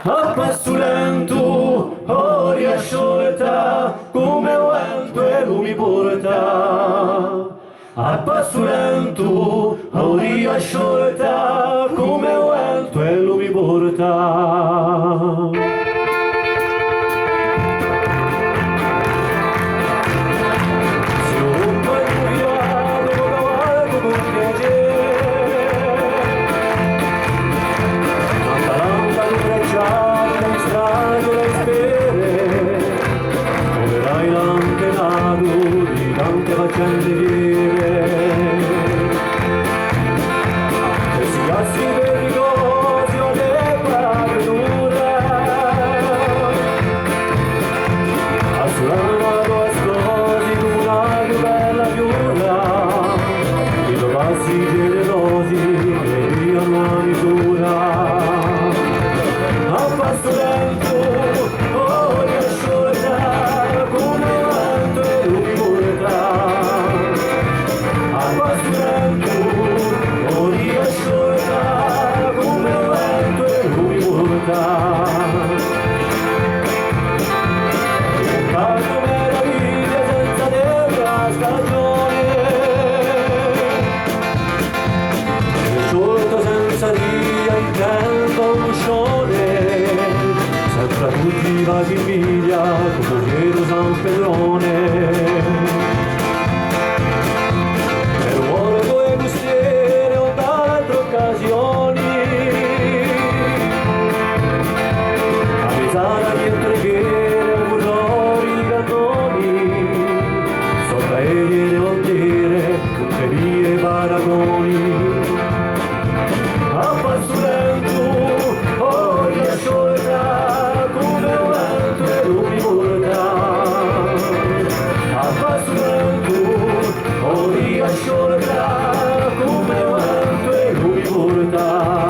a passo lento, oria sciolta, come un vento e lui mi porta. A passo lento, oria sciolta, come un vento e lui mi porta. Tante faccende vive e si assi pericosi o le verdura assurando a sposi d'una più bella fiura i tuoi passi generosi e via una misura a passo lento oh che sciolta come vento e lui Tanto meraviglia senza terra stagione sciolto senza via il tempo uscione senza tutti vaghi miglia come Piero San Pedrone Avvisata di preghiere, urlori di cannoni, sopra egli le ondiere, tutte vie paragoni. A passo lento, oria sciolta, come un vento e lui mi porta. A passo lento, oria sciolta, come un vento e lui mi porta.